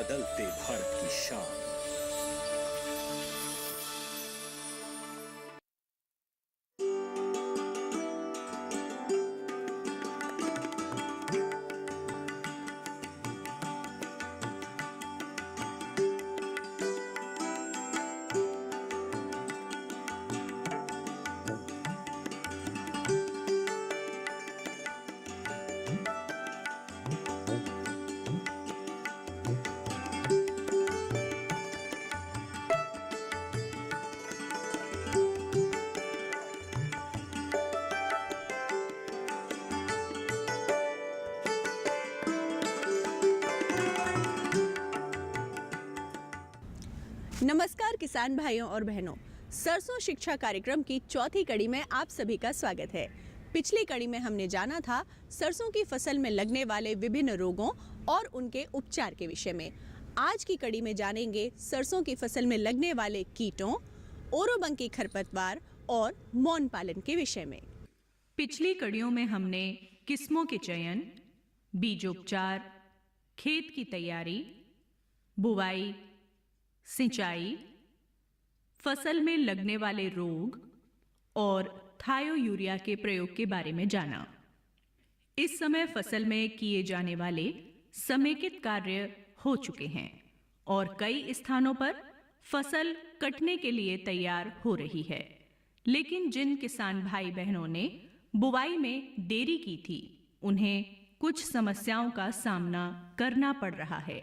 बदलते भारत की शान। नमस्कार किसान भाइयों और बहनों, सरसों शिक्षा कार्यक्रम की चौथी कड़ी में आप सभी का स्वागत है। पिछली कड़ी में हमने जाना था सरसों की फसल में लगने वाले विभिन्न रोगों और उनके उपचार के विषय में। आज की कड़ी में जानेंगे सरसों की फसल में लगने वाले कीटों, ओरोबंकी खरपतवार और मौन पालन के विषय में। पिछली कड़ियों में हमने किस्मों के चयन, बीजोपचार, खेत की तैयारी, बुवाई, सिंचाई, फसल में लगने वाले रोग और थायो यूरिया के प्रयोग के बारे में जाना। इस समय फसल में किए जाने वाले समेकित कार्य हो चुके हैं और कई स्थानों पर फसल कटने के लिए तैयार हो रही है। लेकिन जिन किसान भाई बहनों ने बुवाई में देरी की थी, उन्हें कुछ समस्याओं का सामना करना पड़ रहा है।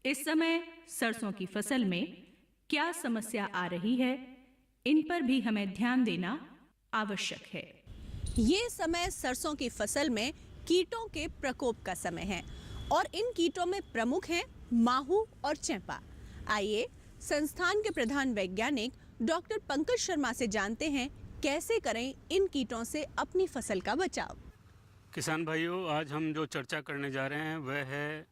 इस समय सरसों की फसल में क्या समस्या आ रही है, इन पर भी हमें ध्यान देना आवश्यक है। ये समय सरसों की फसल में कीटों के प्रकोप का समय है और इन कीटों में प्रमुख हैं माहू और चेपा। आइए संस्थान के प्रधान वैज्ञानिक डॉक्टर पंकज शर्मा से जानते हैं कैसे करें इन कीटों से अपनी फसल का बचाव। किसान भाइयों, आज हम जो चर्चा करने जा रहे हैं वह है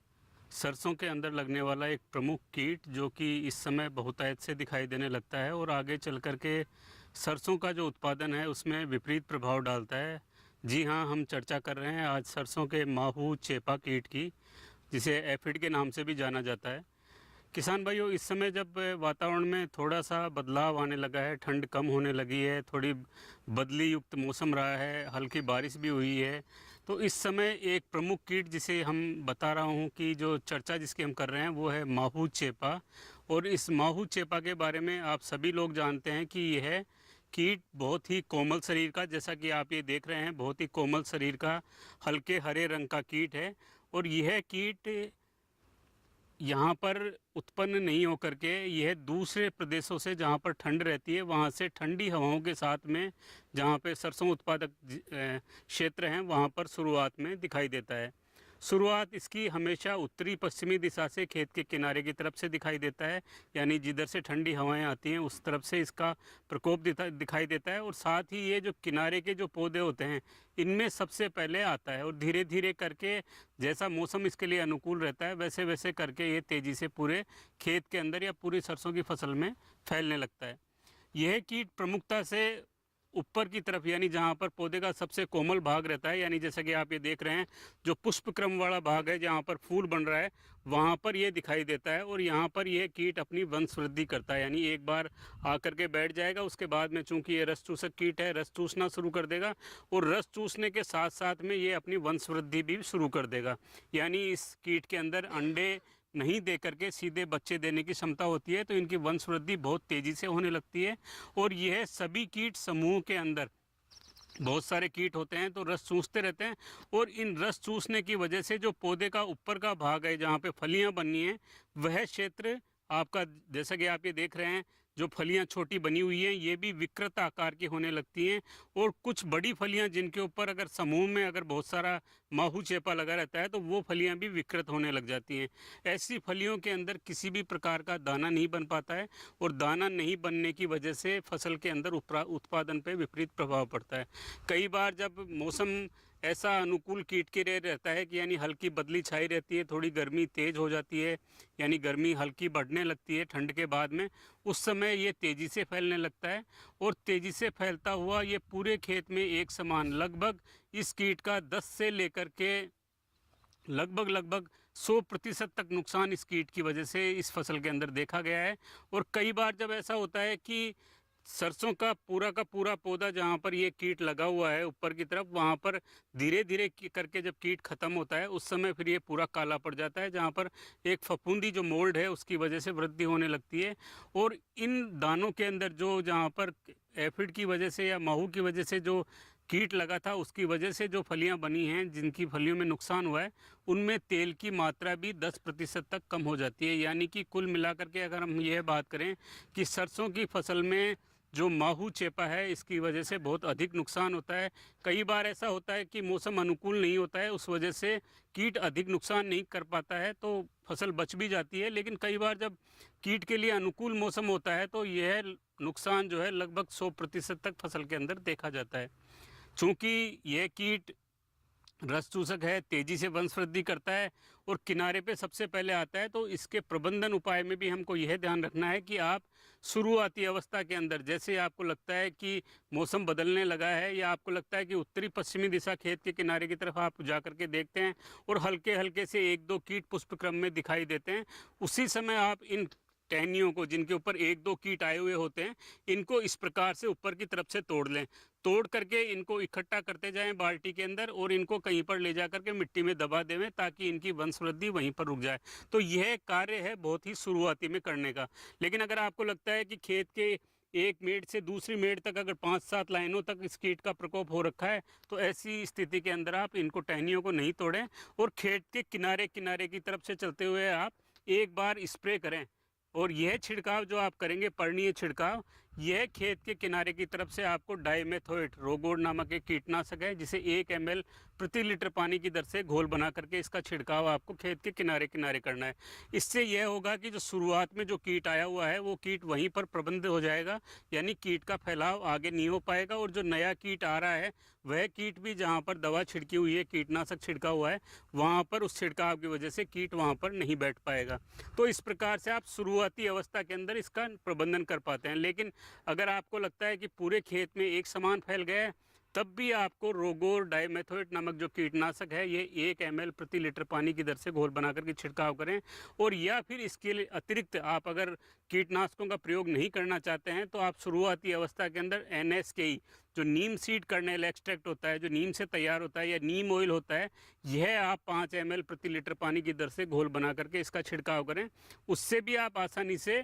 सरसों के अंदर लगने वाला एक प्रमुख कीट जो कि इस समय बहुतायत से दिखाई देने लगता है और आगे चल कर के सरसों का जो उत्पादन है उसमें विपरीत प्रभाव डालता है। जी हाँ, हम चर्चा कर रहे हैं आज सरसों के माहू चेपा कीट की, जिसे एफिड के नाम से भी जाना जाता है। किसान भाइयों, इस समय जब वातावरण में थोड़ा सा बदलाव आने लगा है, ठंड कम होने लगी है, थोड़ी बदली युक्त मौसम रहा है, हल्की बारिश भी हुई है, तो इस समय एक प्रमुख कीट जिसे हम बता रहा हूँ कि जो चर्चा जिसकी हम कर रहे हैं वो है माहू चेपा। और इस माहू चेपा के बारे में आप सभी लोग जानते हैं कि यह कीट बहुत ही कोमल शरीर का, जैसा कि आप ये देख रहे हैं, बहुत ही कोमल शरीर का हल्के हरे रंग का कीट है। और यह कीट यहाँ पर उत्पन्न नहीं होकर के यह दूसरे प्रदेशों से, जहाँ पर ठंड रहती है, वहाँ से ठंडी हवाओं के साथ में जहाँ पे सरसों उत्पादक क्षेत्र हैं वहाँ पर शुरुआत में दिखाई देता है। शुरुआत इसकी हमेशा उत्तरी पश्चिमी दिशा से खेत के किनारे की तरफ से दिखाई देता है, यानी जिधर से ठंडी हवाएं आती हैं उस तरफ से इसका प्रकोप दिखाई देता है। और साथ ही ये जो किनारे के जो पौधे होते हैं इनमें सबसे पहले आता है और धीरे धीरे करके जैसा मौसम इसके लिए अनुकूल रहता है वैसे वैसे करके ये तेज़ी से पूरे खेत के अंदर या पूरी सरसों की फसल में फैलने लगता है। यह कीट प्रमुखता से ऊपर की तरफ, यानी जहाँ पर पौधे का सबसे कोमल भाग रहता है, यानी जैसा कि आप ये देख रहे हैं जो पुष्प क्रम वाला भाग है जहाँ पर फूल बन रहा है वहाँ पर ये दिखाई देता है। और यहाँ पर यह कीट अपनी वंश वृद्धि करता है, यानी एक बार आकर के बैठ जाएगा, उसके बाद में चूंकि ये रस चूसक कीट है, रस चूसना शुरू कर देगा और रस चूसने के साथ साथ में ये अपनी वंश वृद्धि भी शुरू कर देगा। यानी इस कीट के अंदर अंडे नहीं दे करके सीधे बच्चे देने की क्षमता होती है, तो इनकी वंश वृद्धि बहुत तेज़ी से होने लगती है। और यह सभी कीट समूह के अंदर बहुत सारे कीट होते हैं तो रस चूसते रहते हैं और इन रस चूसने की वजह से जो पौधे का ऊपर का भाग है जहाँ पे फलियाँ बननी हैं वह क्षेत्र आपका, जैसा कि आप ये देख रहे हैं, जो फलियां छोटी बनी हुई हैं ये भी विकृत आकार की होने लगती हैं। और कुछ बड़ी फलियां जिनके ऊपर अगर समूह में अगर बहुत सारा माहू चेपा लगा रहता है तो वो फलियां भी विकृत होने लग जाती हैं। ऐसी फलियों के अंदर किसी भी प्रकार का दाना नहीं बन पाता है और दाना नहीं बनने की वजह से फसल के अंदर उत्पादन पर विपरीत प्रभाव पड़ता है। कई बार जब मौसम ऐसा अनुकूल कीट के लिए रहता है कि यानी हल्की बदली छाई रहती है, थोड़ी गर्मी तेज़ हो जाती है, यानी गर्मी हल्की बढ़ने लगती है ठंड के बाद में, उस समय ये तेज़ी से फैलने लगता है। और तेज़ी से फैलता हुआ ये पूरे खेत में एक समान लगभग इस कीट का 10 से लेकर के लगभग 100% तक नुकसान इस कीट की वजह से इस फसल के अंदर देखा गया है। और कई बार जब ऐसा होता है कि सरसों का पूरा पौधा जहाँ पर ये कीट लगा हुआ है ऊपर की तरफ, वहाँ पर धीरे धीरे करके जब कीट ख़त्म होता है उस समय फिर ये पूरा काला पड़ जाता है, जहाँ पर एक फफूंदी जो मोल्ड है उसकी वजह से वृद्धि होने लगती है। और इन दानों के अंदर जो जहाँ पर एफिड की वजह से या माहू की वजह से जो कीट लगा था उसकी वजह से जो फलियां बनी हैं, जिनकी फलियों में नुकसान हुआ है, उनमें तेल की मात्रा भी 10% तक कम हो जाती है। यानी कि कुल मिलाकर के अगर हम यह बात करें कि सरसों की फसल में जो माहू चेपा है इसकी वजह से बहुत अधिक नुकसान होता है। कई बार ऐसा होता है कि मौसम अनुकूल नहीं होता है, उस वजह से कीट अधिक नुकसान नहीं कर पाता है तो फसल बच भी जाती है। लेकिन कई बार जब कीट के लिए अनुकूल मौसम होता है तो यह नुकसान जो है लगभग 100% तक फसल के अंदर देखा जाता है। चूँकि यह कीट रस चूसक है, तेज़ी से वंश वृद्धि करता है और किनारे पे सबसे पहले आता है, तो इसके प्रबंधन उपाय में भी हमको यह ध्यान रखना है कि आप शुरुआती अवस्था के अंदर, जैसे आपको लगता है कि मौसम बदलने लगा है या आपको लगता है कि उत्तरी पश्चिमी दिशा खेत के किनारे की तरफ आप जा कर के देखते हैं और हल्के हल्के से 1-2 कीट पुष्प क्रम में दिखाई देते हैं, उसी समय आप इन टहनियों को, जिनके ऊपर 1-2 कीट आए हुए होते हैं, इनको इस प्रकार से ऊपर की तरफ से तोड़ लें। तोड़ करके इनको इकट्ठा करते जाएं बाल्टी के अंदर और इनको कहीं पर ले जा करके मिट्टी में दबा देवें ताकि इनकी वंश वृद्धि वहीं पर रुक जाए। तो यह कार्य है बहुत ही शुरुआती में करने का। लेकिन अगर आपको लगता है कि खेत के एक मेड़ से दूसरी मेड़ तक अगर 5-7 लाइनों तक इस कीट का प्रकोप हो रखा है, तो ऐसी स्थिति के अंदर आप इनको टहनियों को नहीं तोड़ें और खेत के किनारे किनारे की तरफ से चलते हुए आप एक बार स्प्रे करें। और यह छिड़काव जो आप करेंगे, पर्णीय छिड़काव, यह खेत के किनारे की तरफ से आपको डाइमेथोएट रोगोर नामक एक कीटनाशक है, जिसे 1 ml प्रति लीटर पानी की दर से घोल बना करके इसका छिड़काव आपको खेत के किनारे किनारे करना है। इससे यह होगा कि जो शुरुआत में जो कीट आया हुआ है वो कीट वहीं पर प्रबंध हो जाएगा, यानी कीट का फैलाव आगे नहीं हो पाएगा। और जो नया कीट आ रहा है वह कीट भी जहाँ पर दवा छिड़की हुई है, कीटनाशक छिड़का हुआ है, वहाँ पर उस छिड़काव की वजह से कीट वहाँ पर नहीं बैठ पाएगा। तो इस प्रकार से आप शुरुआती अवस्था के अंदर इसका प्रबंधन कर पाते हैं। लेकिन अगर आपको लगता है कि पूरे खेत में एक समान फैल गया है, तब भी आपको रोगोर डाइमेथोएट नामक जो कीटनाशक है ये 1 ml प्रति लीटर पानी की दर से घोल बना करके छिड़काव करें। और या फिर इसके लिए अतिरिक्त आप अगर कीटनाशकों का प्रयोग नहीं करना चाहते हैं तो आप शुरुआती अवस्था के अंदर NSKE जो नीम सीड कर्नेल एक्सट्रैक्ट होता है, जो नीम से तैयार होता है, या नीम ऑयल होता है, यह आप 5 ml प्रति लीटर पानी की दर से घोल बना करके इसका छिड़काव करें। उससे भी आप आसानी से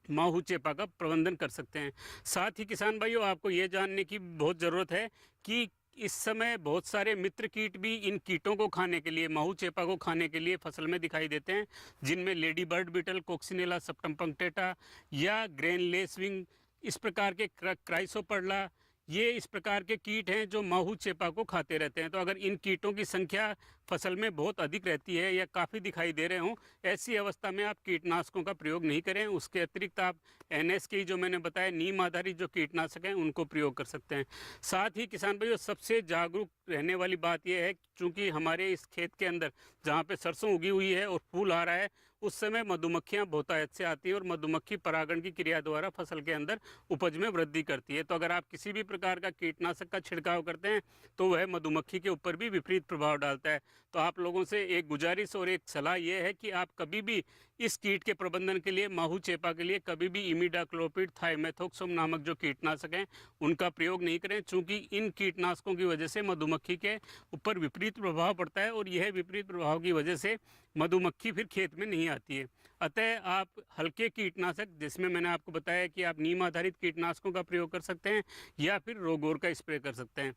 माहू चेपा का प्रबंधन कर सकते हैं। साथ ही किसान भाइयों, आपको ये जानने की बहुत ज़रूरत है कि इस समय बहुत सारे मित्र कीट भी इन कीटों को खाने के लिए, माहू चेपा को खाने के लिए फसल में दिखाई देते हैं, जिनमें लेडी बर्ड बीटल, कोक्सिनेला सप्टम पंक्टेटा या ग्रेन लेसविंग, इस प्रकार के क्राइसोपर्ला, ये इस प्रकार के कीट हैं जो माहू चेपा को खाते रहते हैं। तो अगर इन कीटों की संख्या फसल में बहुत अधिक रहती है या काफ़ी दिखाई दे रहे हों, ऐसी अवस्था में आप कीटनाशकों का प्रयोग नहीं करें। उसके अतिरिक्त आप NSKE जो मैंने बताया नीम आधारित जो कीटनाशक हैं उनको प्रयोग कर सकते हैं। साथ ही किसान भाइयों, सबसे जागरूक रहने वाली बात यह है, चूँकि हमारे इस खेत के अंदर जहाँ पे सरसों उगी हुई है और फूल आ रहा है, उस समय मधुमक्खियाँ बहुतायत से आती हैं और मधुमक्खी परागण की क्रिया द्वारा फसल के अंदर उपज में वृद्धि करती है। तो अगर आप किसी भी प्रकार का कीटनाशक का छिड़काव करते हैं तो वह मधुमक्खी के ऊपर भी विपरीत प्रभाव डालता है। तो आप लोगों से एक गुजारिश और एक सलाह ये है कि आप कभी भी इस कीट के प्रबंधन के लिए, माहू चेपा के लिए, कभी भी इमिडाक्लोपिड, थाइमेथोक्सोम नामक जो कीटनाशक हैं उनका प्रयोग नहीं करें, चूँकि इन कीटनाशकों की वजह से मधुमक्खी के ऊपर विपरीत प्रभाव पड़ता है और यह विपरीत प्रभाव की वजह से मधुमक्खी फिर खेत में नहीं आती है। अतः आप हल्के कीटनाशक, जिसमें मैंने आपको बताया कि आप नीम आधारित कीटनाशकों का प्रयोग कर सकते हैं या फिर रोगोर का स्प्रे कर सकते हैं।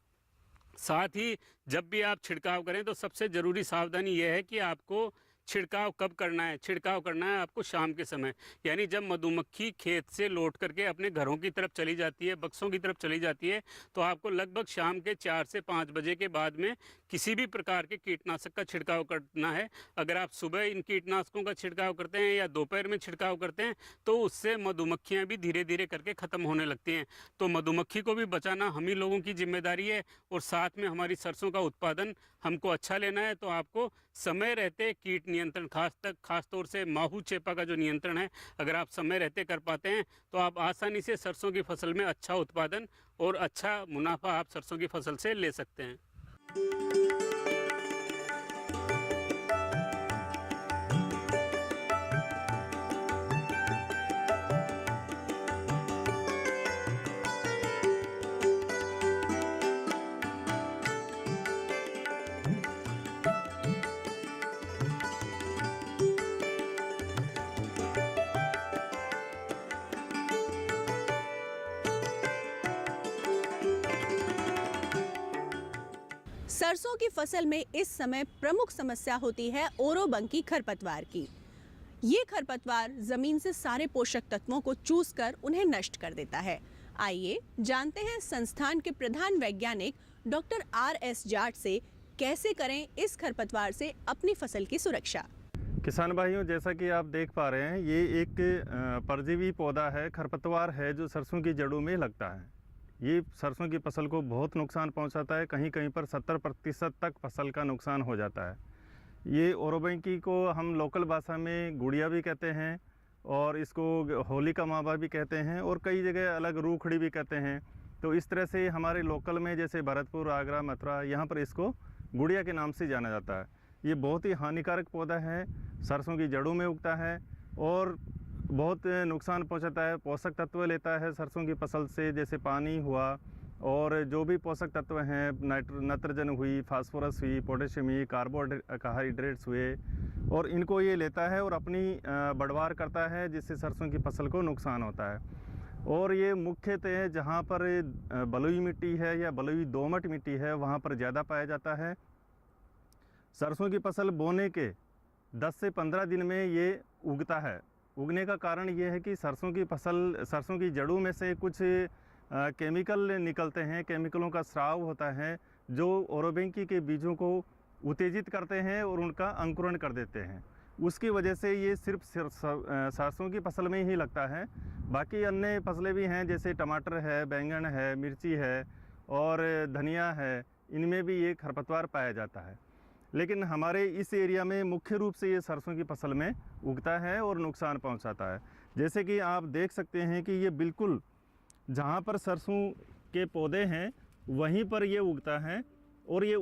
साथ ही जब भी आप छिड़काव करें तो सबसे ज़रूरी सावधानी यह है कि आपको छिड़काव कब करना है। छिड़काव करना है आपको शाम के समय, यानी जब मधुमक्खी खेत से लौट करके अपने घरों की तरफ चली जाती है, बक्सों की तरफ चली जाती है, तो आपको लगभग शाम के 4 से 5 बजे के बाद में किसी भी प्रकार के कीटनाशक का छिड़काव करना है। अगर आप सुबह इन कीटनाशकों का छिड़काव करते हैं या दोपहर में छिड़काव करते हैं तो उससे मधुमक्खियाँ भी धीरे धीरे करके ख़त्म होने लगती हैं। तो मधुमक्खी को भी बचाना हम ही लोगों की जिम्मेदारी है और साथ में हमारी सरसों का उत्पादन हमको अच्छा लेना है। तो आपको समय रहते कीट नियंत्रण, खास तौर से माहू चेपा का जो नियंत्रण है, अगर आप समय रहते कर पाते हैं तो आप आसानी से सरसों की फसल में अच्छा उत्पादन और अच्छा मुनाफा आप सरसों की फसल से ले सकते हैं। सरसों की फसल में इस समय प्रमुख समस्या होती है ओरोबंकी खरपतवार की। ये खरपतवार जमीन से सारे पोषक तत्वों को चूस कर उन्हें नष्ट कर देता है। आइए जानते हैं संस्थान के प्रधान वैज्ञानिक डॉक्टर RS जाट से कैसे करें इस खरपतवार से अपनी फसल की सुरक्षा। किसान भाइयों, जैसा कि आप देख पा रहे हैं, ये एक परजीवी पौधा है, खरपतवार है जो सरसों की जड़ों में लगता है। ये सरसों की फसल को बहुत नुकसान पहुंचाता है, कहीं कहीं पर 70% तक फसल का नुकसान हो जाता है। ये ओरोबंकी को हम लोकल भाषा में गुड़िया भी कहते हैं और इसको होली का मावा भी कहते हैं और कई जगह अलग रूखड़ी भी कहते हैं। तो इस तरह से हमारे लोकल में जैसे भरतपुर, आगरा, मथुरा, यहाँ पर इसको गुड़िया के नाम से जाना जाता है। ये बहुत ही हानिकारक पौधा है, सरसों की जड़ों में उगता है और बहुत नुकसान पहुंचाता है। पोषक तत्व लेता है सरसों की फसल से, जैसे पानी हुआ और जो भी पोषक तत्व हैं, नाइट्रोजन हुई, फास्फोरस हुई, पोटेशियम हुई, कार्बोहाइड्रेट्स हुए, और इनको ये लेता है और अपनी बढ़वार करता है, जिससे सरसों की फसल को नुकसान होता है। और ये मुख्यतः जहाँ पर बलुई मिट्टी है या बलुई दोमट मिट्टी है वहाँ पर ज़्यादा पाया जाता है। सरसों की फसल बोने के 10 से 15 दिन में ये उगता है। उगने का कारण ये है कि सरसों की जड़ों में से कुछ केमिकल निकलते हैं, केमिकलों का स्राव होता है जो ओरोबंकी के बीजों को उत्तेजित करते हैं और उनका अंकुरण कर देते हैं। उसकी वजह से ये सिर्फ सरसों की फसल में ही लगता है। बाकी अन्य फसलें भी हैं, जैसे टमाटर है, बैंगन है, मिर्ची है और धनिया है, इनमें भी ये खरपतवार पाया जाता है। लेकिन हमारे इस एरिया में मुख्य रूप से ये सरसों की फसल में उगता है और नुकसान पहुंचाता है। जैसे कि आप देख सकते हैं कि ये बिल्कुल जहाँ पर सरसों के पौधे हैं वहीं पर ये उगता है और ये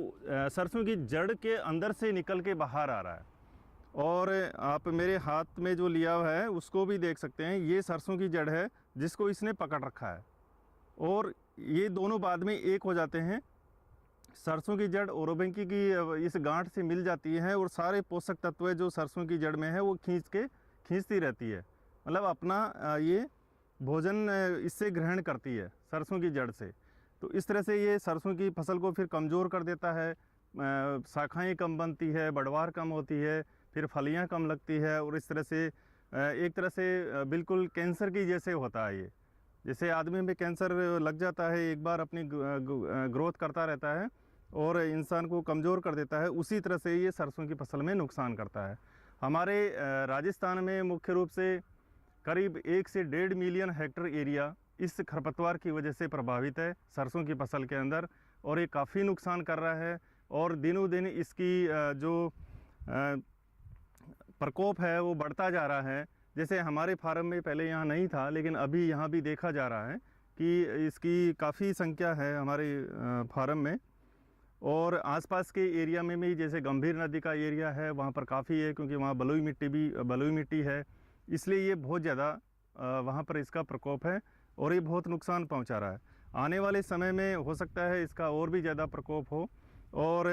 सरसों की जड़ के अंदर से निकल के बाहर आ रहा है। और आप मेरे हाथ में जो लिया हुआ है उसको भी देख सकते हैं, ये सरसों की जड़ है जिसको इसने पकड़ रखा है और ये दोनों बाद में एक हो जाते हैं। सरसों की जड़ ओरोबंकी की इस गांठ से मिल जाती है और सारे पोषक तत्व जो सरसों की जड़ में है वो खींचती रहती है, मतलब अपना ये भोजन इससे ग्रहण करती है सरसों की जड़ से। तो इस तरह से ये सरसों की फसल को फिर कमज़ोर कर देता है, शाखाएं कम बनती है, बढ़वार कम होती है, फिर फलियां कम लगती है और इस तरह से एक तरह से बिल्कुल कैंसर की जैसे होता है। ये जैसे आदमी में कैंसर लग जाता है, एक बार अपनी ग्रोथ करता रहता है और इंसान को कमज़ोर कर देता है, उसी तरह से ये सरसों की फसल में नुकसान करता है। हमारे राजस्थान में मुख्य रूप से करीब 1 से 1.5 मिलियन हेक्टेयर एरिया इस खरपतवार की वजह से प्रभावित है सरसों की फसल के अंदर, और ये काफ़ी नुकसान कर रहा है और दिनों दिन इसकी जो प्रकोप है वो बढ़ता जा रहा है। जैसे हमारे फार्म में पहले यहाँ नहीं था, लेकिन अभी यहाँ भी देखा जा रहा है कि इसकी काफ़ी संख्या है हमारे फार्म में। और आसपास के एरिया में भी, जैसे गंभीर नदी का एरिया है, वहाँ पर काफ़ी है क्योंकि वहाँ बलुई मिट्टी है, इसलिए ये बहुत ज़्यादा वहाँ पर इसका प्रकोप है और ये बहुत नुकसान पहुँचा रहा है। आने वाले समय में हो सकता है इसका और भी ज़्यादा प्रकोप हो। और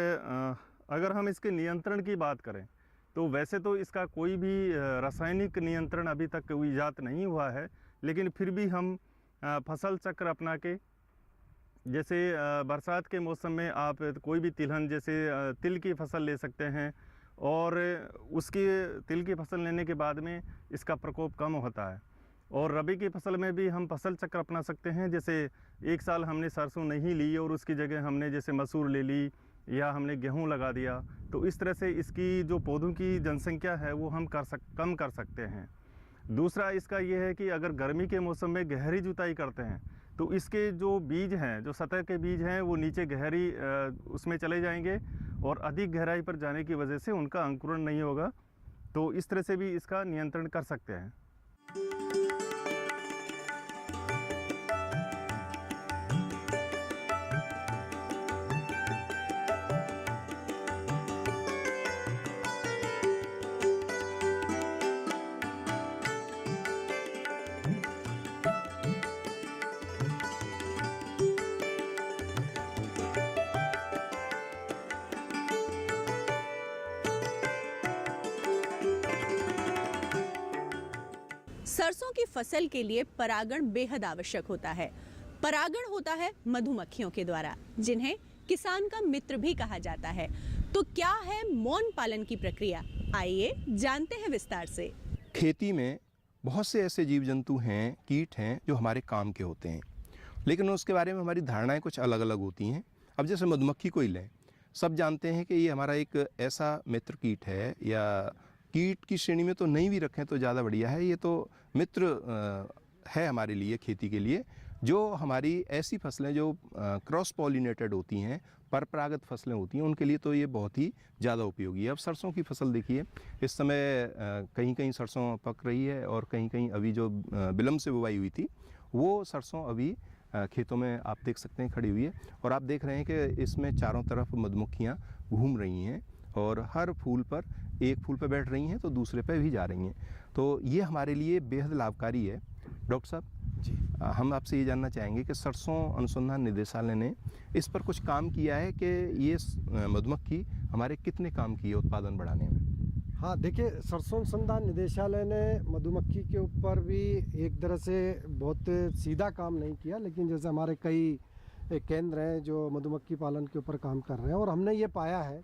अगर हम इसके नियंत्रण की बात करें तो वैसे तो इसका कोई भी रासायनिक नियंत्रण अभी तक ईजाद नहीं हुआ है, लेकिन फिर भी हम फसल चक्र अपना के, जैसे बरसात के मौसम में आप कोई भी तिलहन, जैसे तिल की फसल ले सकते हैं और उसकी तिल की फसल लेने के बाद में इसका प्रकोप कम होता है। और रबी की फसल में भी हम फसल चक्र अपना सकते हैं, जैसे एक साल हमने सरसों नहीं ली और उसकी जगह हमने जैसे मसूर ले ली या हमने गेहूं लगा दिया, तो इस तरह से इसकी जो पौधों की जनसंख्या है वो हम कम कर सकते हैं। दूसरा इसका ये है कि अगर गर्मी के मौसम में गहरी जुताई करते हैं तो इसके जो बीज हैं, जो सतह के बीज हैं, वो नीचे गहरी उसमें चले जाएंगे और अधिक गहराई पर जाने की वजह से उनका अंकुरण नहीं होगा। तो इस तरह से भी इसका नियंत्रण कर सकते हैं। सरसों की फसल के लिए परागण बेहद आवश्यक होता है। परागण होता है मधुमक्खियों के द्वारा, जिन्हें किसान का मित्र भी कहा जाता है। तो क्या है मौन पालन की प्रक्रिया, आइए जानते हैं विस्तार से। खेती में बहुत से ऐसे जीव जंतु हैं, कीट हैं जो हमारे काम के होते हैं, लेकिन उसके बारे में हमारी धारणाएं कुछ अलग अलग होती हैं। अब जैसे मधुमक्खी को ही लें, सब जानते हैं कि ये हमारा एक ऐसा मित्र कीट है, या कीट की श्रेणी में तो नहीं भी रखें तो ज़्यादा बढ़िया है। ये तो मित्र है हमारे लिए, खेती के लिए, जो हमारी ऐसी फसलें जो क्रॉस पॉलिनेटेड होती हैं, परपरागत फसलें होती हैं, उनके लिए तो ये बहुत ही ज़्यादा उपयोगी है। अब सरसों की फसल देखिए, इस समय कहीं कहीं सरसों पक रही है और कहीं कहीं अभी जो विलम्ब से बुवाई हुई थी वो सरसों अभी खेतों में आप देख सकते हैं खड़ी हुई है। और आप देख रहे हैं कि इसमें चारों तरफ मधुमक्खियाँ घूम रही हैं और हर फूल पर, एक फूल पर बैठ रही हैं तो दूसरे पर भी जा रही हैं। तो ये हमारे लिए बेहद लाभकारी है। डॉक्टर साहब जी, हम आपसे ये जानना चाहेंगे कि सरसों अनुसंधान निदेशालय ने इस पर कुछ काम किया है कि ये मधुमक्खी हमारे कितने काम की है उत्पादन बढ़ाने में? हाँ, देखिए, सरसों अनुसंधान निदेशालय ने मधुमक्खी के ऊपर भी एक तरह से बहुत सीधा काम नहीं किया, लेकिन जैसे हमारे कई केंद्र हैं जो मधुमक्खी पालन के ऊपर काम कर रहे हैं, और हमने ये पाया है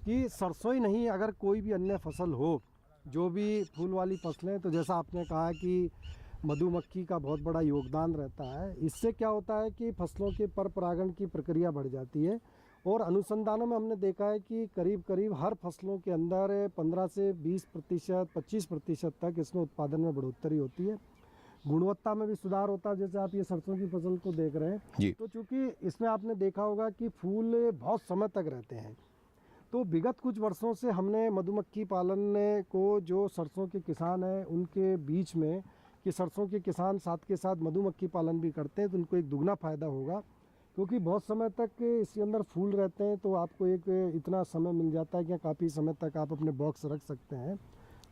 कि सरसों ही नहीं, अगर कोई भी अन्य फसल हो, जो भी फूल वाली फसलें, तो जैसा आपने कहा कि मधुमक्खी का बहुत बड़ा योगदान रहता है। इससे क्या होता है कि फसलों के पर परागण की प्रक्रिया बढ़ जाती है, और अनुसंधानों में हमने देखा है कि करीब करीब हर फसलों के अंदर 15 से 20%, 25% तक इसमें उत्पादन में बढ़ोतरी होती है, गुणवत्ता में भी सुधार होता है। जैसे आप ये सरसों की फसल को देख रहे हैं, तो चूँकि इसमें आपने देखा होगा कि फूल बहुत समय तक रहते हैं, तो विगत कुछ वर्षों से हमने मधुमक्खी पालन को, जो सरसों के किसान हैं उनके बीच में, कि सरसों के किसान साथ के साथ मधुमक्खी पालन भी करते हैं तो उनको एक दुगना फ़ायदा होगा, क्योंकि बहुत समय तक इसके अंदर फूल रहते हैं, तो आपको एक इतना समय मिल जाता है कि काफ़ी समय तक आप अपने बॉक्स रख सकते हैं।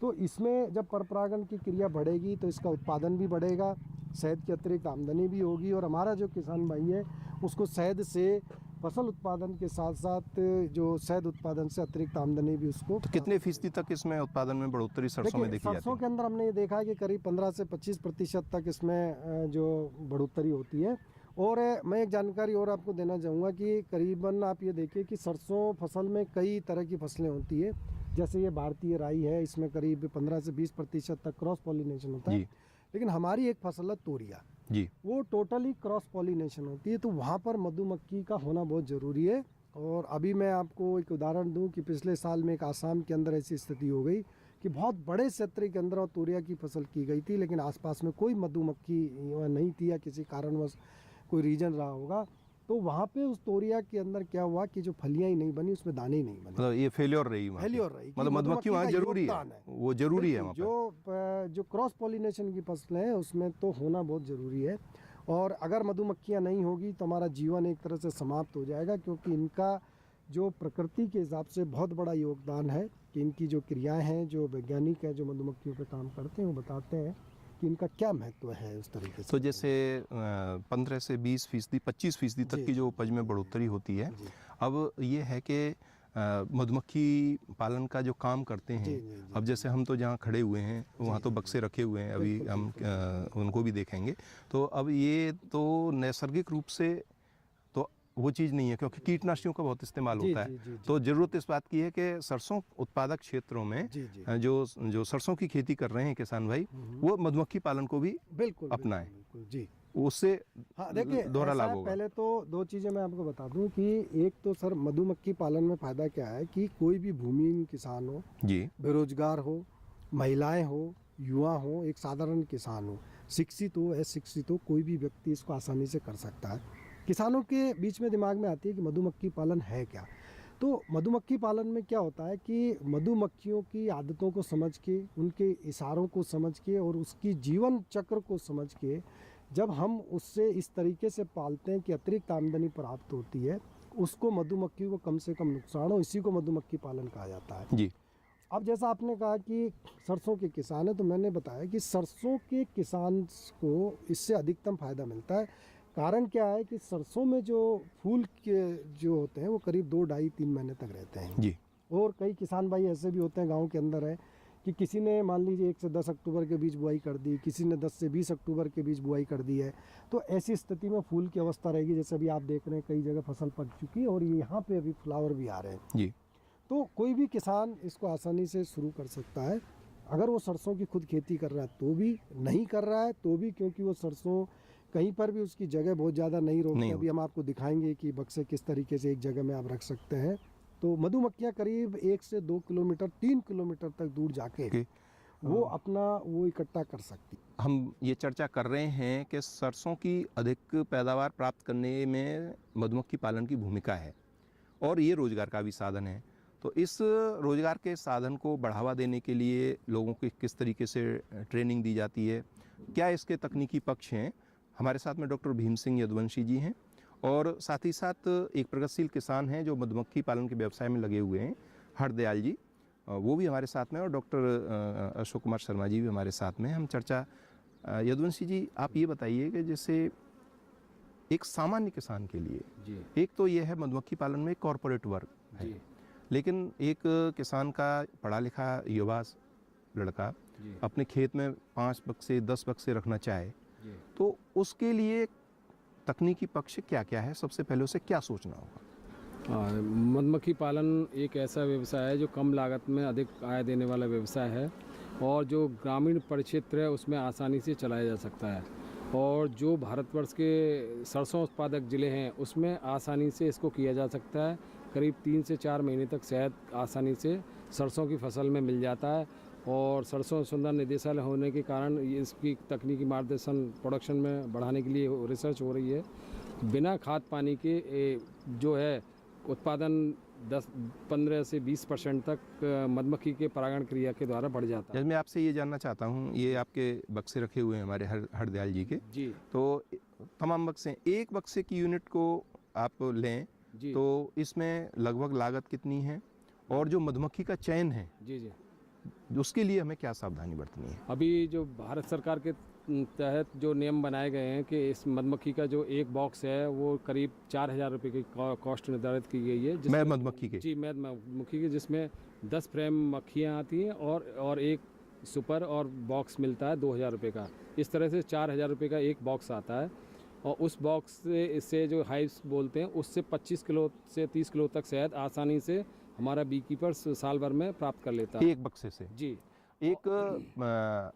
तो इसमें जब परपरागण की क्रिया बढ़ेगी तो इसका उत्पादन भी बढ़ेगा, शहद की अतिरिक्त आमदनी भी होगी, और हमारा जो किसान भाई है उसको शहद से, फसल उत्पादन के साथ साथ जो शहद उत्पादन से अतिरिक्त आमदनी भी उसको। तो कितने फीसदी तक इसमें उत्पादन में बढ़ोतरी सरसों में देखी जाती है? सरसों के अंदर हमने ये देखा है कि करीब 15 से 25% तक इसमें जो बढ़ोतरी होती है। और मैं एक जानकारी और आपको देना चाहूँगा कि करीबन आप ये देखिए कि सरसों फसल में कई तरह की फसलें होती है, जैसे ये भारतीय राई है, इसमें करीब 15 से 20% तक क्रॉस पॉलिनेशन होता है। लेकिन हमारी एक फसल है तोरिया जी, वो टोटली क्रॉस पॉलिनेशन होती है, तो वहाँ पर मधुमक्खी का होना बहुत ज़रूरी है। और अभी मैं आपको एक उदाहरण दूं कि पिछले साल में एक आसाम के अंदर ऐसी स्थिति हो गई कि बहुत बड़े क्षेत्र के अंदर तोरिया की फसल की गई थी, लेकिन आसपास में कोई मधुमक्खी नहीं थी, या किसी कारणवश कोई रीजन रहा होगा, तो वहाँ पे उस तोरिया के अंदर क्या हुआ कि जो फलियाँ ही नहीं बनी, उसमें दाने ही नहीं बने। मतलब ये फेल्योर रही, मतलब मधुमक्खी वहाँ जरूरी है, वो जरूरी है। जो क्रॉस पॉलिनेशन की फसलें हैं उसमें तो होना बहुत ज़रूरी है, और अगर मधुमक्खियाँ नहीं होगी तो हमारा जीवन एक तरह से समाप्त हो जाएगा, क्योंकि इनका जो प्रकृति के हिसाब से बहुत बड़ा योगदान है कि इनकी जो क्रियाएँ हैं, जो वैज्ञानिक हैं जो मधुमक्खियों पर काम करते हैं वो बताते हैं कि इनका क्या महत्व है उस तरीके से। तो जैसे 15 से 20%, 25% तक की जो उपज में बढ़ोतरी होती है, अब ये है कि मधुमक्खी पालन का जो काम करते हैं, अब जैसे हम तो जहाँ खड़े हुए हैं वहाँ तो बक्से रखे हुए हैं, अभी हम उनको भी देखेंगे, तो अब ये तो नैसर्गिक रूप से तो वो चीज़ नहीं है, क्योंकि कीटनाशियों का बहुत इस्तेमाल होता है। तो ज़रूरत इस बात की है कि सरसों उत्पादक क्षेत्रों में जो सरसों की खेती कर रहे हैं किसान भाई, वो मधुमक्खी पालन को भी बिल्कुल अपनाएं जी, उससे हाँ देखिए दोहरा लाभ होगा। पहले तो दो चीज़ें मैं आपको बता दूं कि एक तो सर मधुमक्खी पालन में फ़ायदा क्या है कि कोई भी भूमिहीन किसान हो जी, बेरोजगार हो, महिलाएं हो, युवा हो, एक साधारण किसान हो, शिक्षित हो, अशिक्षित हो, कोई भी व्यक्ति इसको आसानी से कर सकता है। किसानों के बीच में दिमाग में आती है कि मधुमक्खी पालन है क्या। तो मधुमक्खी पालन में क्या होता है कि मधुमक्खियों की आदतों को समझ के, उनके इशारों को समझ के और उसकी जीवन चक्र को समझ के जब हम उससे इस तरीके से पालते हैं कि अतिरिक्त आमदनी प्राप्त होती है, उसको मधुमक्खी को कम से कम नुकसान हो, इसी को मधुमक्खी पालन कहा जाता है जी। अब जैसा आपने कहा कि सरसों के किसान है, तो मैंने बताया कि सरसों के किसान को इससे अधिकतम फ़ायदा मिलता है। कारण क्या है कि सरसों में जो फूल के जो होते हैं वो करीब 2, 2.5, 3 महीने तक रहते हैं जी। और कई किसान भाई ऐसे भी होते हैं गांव के अंदर है कि किसी ने मान लीजिए 1 से 10 अक्टूबर के बीच बुआई कर दी, किसी ने 10 से 20 अक्टूबर के बीच बुआई कर दी है, तो ऐसी स्थिति में फूल की अवस्था रहेगी। जैसे अभी आप देख रहे हैं कई जगह फसल पक चुकी है और यहाँ पे अभी फ्लावर भी आ रहे हैं जी। तो कोई भी किसान इसको आसानी से शुरू कर सकता है, अगर वो सरसों की खुद खेती कर रहा है तो भी, नहीं कर रहा है तो भी, क्योंकि वो सरसों कहीं पर भी उसकी जगह बहुत ज़्यादा नहीं रोकती। अभी हम आपको दिखाएंगे कि बक्से किस तरीके से एक जगह में आप रख सकते हैं। तो मधुमक्खियाँ करीब 1 से 2 किलोमीटर 3 किलोमीटर तक दूर जाके वो अपना वो इकट्ठा कर सकती। हम ये चर्चा कर रहे हैं कि सरसों की अधिक पैदावार प्राप्त करने में मधुमक्खी पालन की भूमिका है और ये रोज़गार का भी साधन है। तो इस रोज़गार के साधन को बढ़ावा देने के लिए लोगों को किस तरीके से ट्रेनिंग दी जाती है, क्या इसके तकनीकी पक्ष हैं? हमारे साथ में डॉक्टर भीम सिंह यदुवंशी जी हैं और साथ ही साथ एक प्रगतिशील किसान हैं जो मधुमक्खी पालन के व्यवसाय में लगे हुए हैं, हरदयाल जी, वो भी हमारे साथ में, और डॉक्टर अशोक कुमार शर्मा जी भी हमारे साथ में। हम चर्चा, यदुवंशी जी आप ये बताइए कि जैसे एक सामान्य किसान के लिए जी, एक तो ये है मधुमक्खी पालन में कॉरपोरेट वर्क है, जी, लेकिन एक किसान का पढ़ा लिखा युवा लड़का जी, अपने खेत में 5 बक्से 10 बक्से रखना चाहे जी। तो उसके लिए तकनीकी पक्ष क्या क्या है? सबसे पहले उसे क्या सोचना होगा? मधुमक्खी पालन एक ऐसा व्यवसाय है जो कम लागत में अधिक आय देने वाला व्यवसाय है और जो ग्रामीण परिक्षेत्र है उसमें आसानी से चलाया जा सकता है। और जो भारतवर्ष के सरसों उत्पादक ज़िले हैं उसमें आसानी से इसको किया जा सकता है। करीब 3 से 4 महीने तक शहद आसानी से सरसों की फसल में मिल जाता है और सरसों अनुसंधान निदेशालय होने के कारण इसकी तकनीकी मार्गदर्शन प्रोडक्शन में बढ़ाने के लिए रिसर्च हो रही है। बिना खाद पानी के जो है उत्पादन 15 से 20% तक मधुमक्खी के परागण क्रिया के द्वारा बढ़ जाता है। जब मैं आपसे ये जानना चाहता हूँ, ये आपके बक्से रखे हुए हैं हमारे हरदयाल जी के, जी, तो तमाम बक्से, एक बक्से की यूनिट को आप लें जी, तो इसमें लगभग लागत कितनी है और जो मधुमक्खी का चयन है जी, जी। उसके लिए हमें क्या सावधानी बरतनी है? अभी जो भारत सरकार के तहत जो नियम बनाए गए हैं कि इस मधुमक्खी का जो एक बॉक्स है वो करीब 4,000 रुपये की कॉस्ट निर्धारित की गई है। मैं मधुमक्खी के जी, मैं मधुमक्खी के, जिसमें 10 फ्रेम मक्खियाँ आती हैं और एक सुपर और बॉक्स मिलता है 2,000 रुपये का। इस तरह से 4,000 रुपये का एक बॉक्स आता है और उस बॉक्स से जो हाइव्स बोलते हैं उससे 25 किलो से 30 किलो तक शहद आसानी से हमारा बी कीपर्स साल भर में प्राप्त कर लेता है एक बक्से से। जी। एक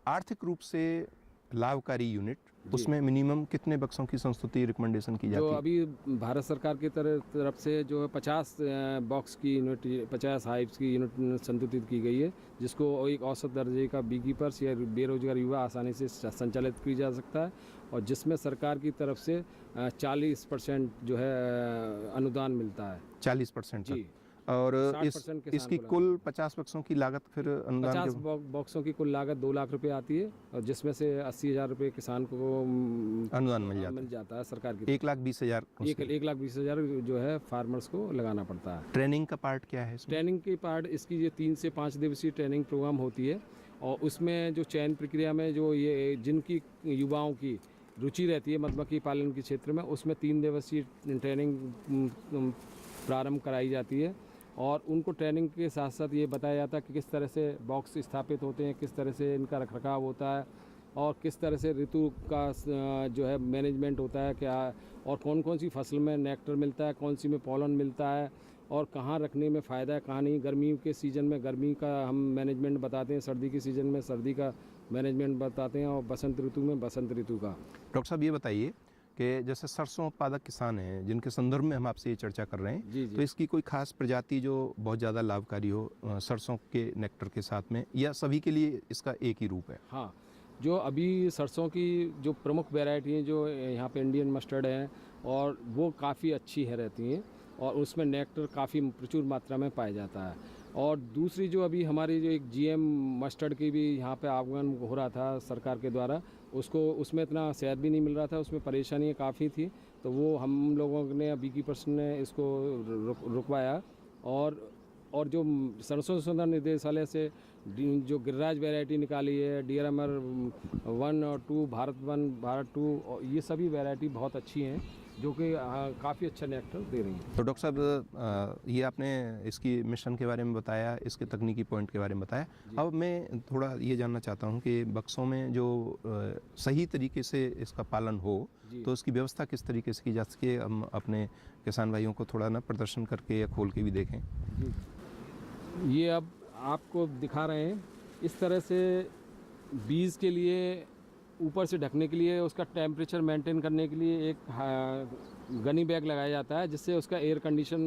आर्थिक रूप से लाभकारी यूनिट, उसमें मिनिमम कितने बक्सों की संस्तुति रिकमेंडेशन की जाती जो है? अभी भारत सरकार की तरफ से जो है 50 बॉक्स की यूनिट, 50 हाइव्स की यूनिट संतुलित की गई है, जिसको एक औसत दर्जे का बी कीपर्स या बेरोजगार युवा आसानी से संचालित की जा सकता है और जिसमें सरकार की तरफ से 40% जो है अनुदान मिलता है। 40% जी। और 60% किसान इसकी को कुल 50 बक्सों की लागत फिर अनुदान 50 बॉक्सों की कुल लागत 2 लाख रुपए आती है और जिसमें से 80,000 रुपये किसान को अनुदान मिल जाता है सरकार की। 1,20,000 1,20,000 जो है फार्मर्स को लगाना पड़ता है। ट्रेनिंग का पार्ट क्या है इसमें? ट्रेनिंग की पार्ट इसकी ये 3 से 5 दिवसीय ट्रेनिंग प्रोग्राम होती है और उसमें जो चयन प्रक्रिया में जो ये जिनकी युवाओं की रुचि रहती है मधुमक्खी पालन के क्षेत्र में, उसमें 3 दिवसीय ट्रेनिंग प्रारंभ कराई जाती है और उनको ट्रेनिंग के साथ साथ ये बताया जाता है कि किस तरह से बॉक्स स्थापित होते हैं, किस तरह से इनका रखरखाव होता है और किस तरह से ऋतु का जो है मैनेजमेंट होता है क्या, और कौन कौन सी फसल में नेक्टर मिलता है, कौन सी में पॉलन मिलता है और कहाँ रखने में फ़ायदा है, कहाँ नहीं। गर्मी के सीज़न में गर्मी का हम मैनेजमेंट बताते हैं, सर्दी के सीज़न में सर्दी का मैनेजमेंट बताते हैं और बसंत ऋतु में बसंत ऋतु का। डॉक्टर साहब ये बताइए कि जैसे सरसों उत्पादक किसान हैं जिनके संदर्भ में हम आपसे ये चर्चा कर रहे हैं, जी, जी। तो इसकी कोई खास प्रजाति जो बहुत ज़्यादा लाभकारी हो सरसों के नेक्टर के साथ में, या सभी के लिए इसका एक ही रूप है? हाँ, जो अभी सरसों की जो प्रमुख वैरायटी हैं जो यहाँ पे इंडियन मस्टर्ड हैं और वो काफ़ी अच्छी है रहती हैं और उसमें नेक्टर काफ़ी प्रचुर मात्रा में पाया जाता है। और दूसरी जो अभी हमारी जो एक GM मस्टर्ड की भी यहाँ पे आगमन हो रहा था सरकार के द्वारा, उसमें इतना शहद भी नहीं मिल रहा था, उसमें परेशानियाँ काफ़ी थी, तो वो हम लोगों ने बी कीपर्स ने इसको रुकवाया और जो सरसों अनुसंधान निदेशालय से जो गिरिराज वैरायटी निकाली है, DRMR 1 और 2, भारत 1, भारत 2, और ये सभी वैरायटी बहुत अच्छी हैं जो कि काफ़ी अच्छा नेक्टर दे रही हैं। तो डॉक्टर साहब ये आपने इसकी मिशन के बारे में बताया, इसके तकनीकी पॉइंट के बारे में बताया। अब मैं थोड़ा ये जानना चाहता हूँ कि बक्सों में जो सही तरीके से इसका पालन हो तो उसकी व्यवस्था किस तरीके से की जा सके, हम अपने किसान भाइयों को थोड़ा ना प्रदर्शन करके या खोल के भी देखें। ये अब आपको दिखा रहे हैं, इस तरह से बीज के लिए ऊपर से ढकने के लिए उसका टेम्परेचर मेंटेन करने के लिए एक गनी बैग लगाया जाता है, जिससे उसका एयर कंडीशन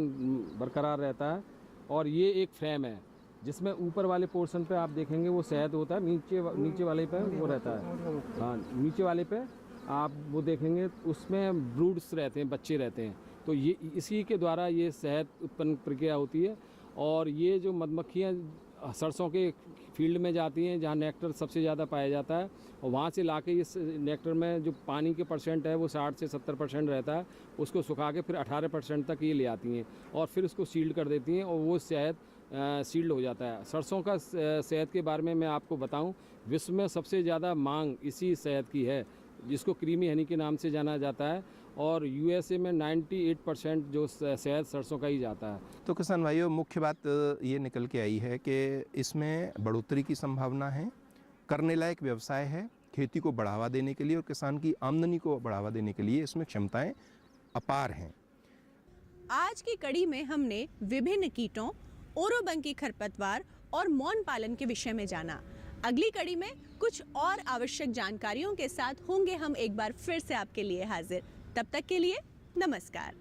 बरकरार रहता है। और ये एक फ्रेम है जिसमें ऊपर वाले पोर्शन पे आप देखेंगे वो शहद होता है, नीचे वाले पे वो रहता है। हाँ, नीचे वाले पे आप वो देखेंगे उसमें ब्रूड्स रहते हैं, बच्चे रहते हैं। तो ये इसी के द्वारा ये शहद उत्पन्न प्रक्रिया होती है। और ये जो मधुमक्खियाँ सरसों के फील्ड में जाती हैं जहाँ नेक्टर सबसे ज़्यादा पाया जाता है, और वहाँ से लाके इस नेक्टर में जो पानी के परसेंट है वो 60 से 70% रहता है, उसको सुखा के फिर 18% तक ये ले आती हैं और फिर उसको सील्ड कर देती हैं और वो शहद सील्ड हो जाता है। सरसों का शहद के बारे में मैं आपको बताऊं, विश्व में सबसे ज़्यादा मांग इसी शहद की है, जिसको क्रीमी हनी के नाम से जाना जाता है। और यूएसए में 98% जो शहद सरसों का ही जाता है। तो किसान भाइयों, मुख्य बात ये निकल के आई है कि इसमें बढ़ोतरी की संभावना है, करने लायक व्यवसाय है, खेती को बढ़ावा देने के लिए और किसान की आमदनी को बढ़ावा देने के लिए इसमें क्षमताएं अपार हैं। आज की कड़ी में हमने विभिन्न कीटों, ओरोबंकी खरपतवार और मौन पालन के विषय में जाना। अगली कड़ी में कुछ और आवश्यक जानकारियों के साथ होंगे हम एक बार फिर से आपके लिए हाजिर। तब तक के लिए नमस्कार।